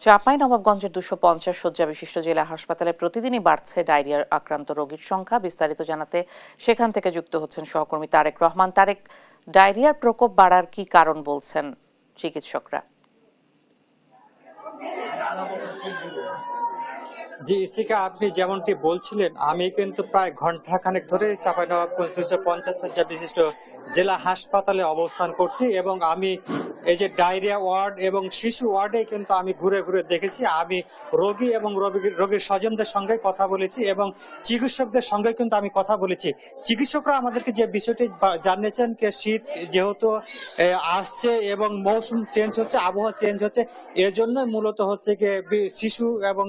চাঁপাইনবাবগঞ্জের ২৫০ শয্যা বিশিষ্ট জেলা হাসপাতালে প্রতিদিনই বাড়ছে ডায়রিয়ার আক্রান্ত রোগীর সংখ্যা। বিস্তারিত জানাতে সেখান থেকে যুক্ত হচ্ছেন সহকর্মী তারেক রহমান। তারেক, ডায়রিয়ার প্রকোপ বাড়ার কি কারণ বলছেন চিকিৎসকরা? জি, ইসিকা, আপনি যেমনটি বলছিলেন, আমি কিন্তু প্রায় ঘন্টাখানেক ধরে চাঁপাইনবাবগঞ্জ ২৫০ শয্যা বিশিষ্ট জেলা হাসপাতালে অবস্থান করছি এবং আমি এই যে ডায়রিয়া ওয়ার্ড এবং শিশু ওয়ার্ডে কিন্তু আমি ঘুরে ঘুরে দেখেছি। আমি রোগী এবং রোগীর স্বজনদের সঙ্গে কথা বলেছি এবং চিকিৎসকদের সঙ্গে কিন্তু আমি কথা বলেছি। চিকিৎসকরা আমাদেরকে যে বিষয়টি জানিয়েছেন, শীত যেহেতু আসছে এবং মৌসুম চেঞ্জ হচ্ছে, আবহাওয়া চেঞ্জ হচ্ছে, এর জন্য মূলত হচ্ছে গিয়ে শিশু এবং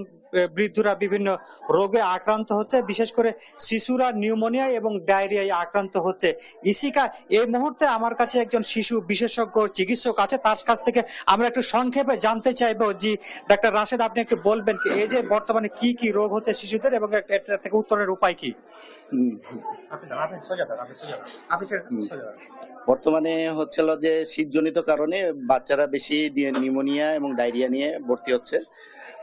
বৃদ্ধরা বিভিন্ন রোগে আক্রান্ত হচ্ছে, বিশেষ করে শিশুরা নিউমোনিয়া এবং ডায়রিয়ায় আক্রান্ত হচ্ছে। ইসিকা, এই মুহূর্তে আমার কাছে একজন শিশু বিশেষজ্ঞ চিকিৎসক আছে, তার কাছ থেকে আমরা একটু সংক্ষেপে জানতে চাইবো। জি ডাক্তার রাশেদ, আপনি একটু বলবেন এই যে বর্তমানে কি কি রোগ হচ্ছে শিশুদের এবং এটা থেকে উত্তরের উপায় কি? বর্তমানে হচ্ছিল যে শীতজনিত কারণে বাচ্চারা বেশি নিউমোনিয়া এবং ডায়রিয়া নিয়ে ভর্তি হচ্ছে।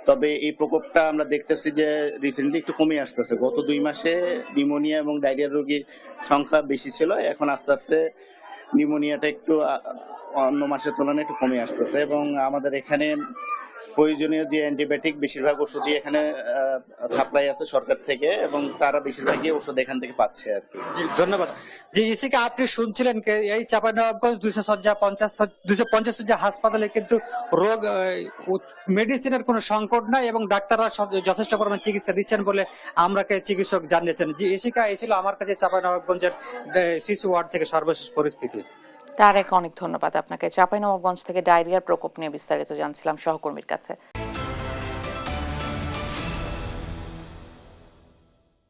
তবে এই প্রকোপটা আমরা দেখতেছি যে রিসেন্টলি একটু কমে আসতেছে। গত 2 মাসে নিউমোনিয়া এবং ডায়রিয়ার রোগীর সংখ্যা বেশি ছিল, এখন আস্তে আস্তে নিউমোনিয়াটা একটু অন্য মাসের তুলনায় একটু কমে আসতেছে এবং আমাদের এখানে প্রয়োজনীয় যে অ্যান্টিবায়োটিক বেশিরভাগ ওষুধই এখানে সাপ্লাই আছে সরকার থেকে এবং তারা বেশিরভাগই ওষুধ এখান থেকে পাচ্ছে আর কি। জি, ধন্যবাদ। জি ইসিকা, আপনি শুনছিলেন এই চাঁপাইনবাবগঞ্জ 250 শয্যা হাসপাতালে কিন্তু রোগ মেডিসিনের কোনো সংকট নাই এবং ডাক্তাররা যথেষ্ট পরিমাণ চিকিৎসা দিচ্ছেন বলে আমরাকে চিকিৎসক জানিয়েছেন। জি ইসিকা, এই ছিল আমার কাছে চাঁপাইনবাবগঞ্জের শিশু ওয়ার্ড থেকে সর্বশেষ পরিস্থিতি। তারেক, অনেক ধন্যবাদ আপনাকে। চাঁপাইনবাবগঞ্জ থেকে ডায়রিয়ার প্রকোপ নিয়ে বিস্তারিত জানছিলাম সহকর্মীর কাছে।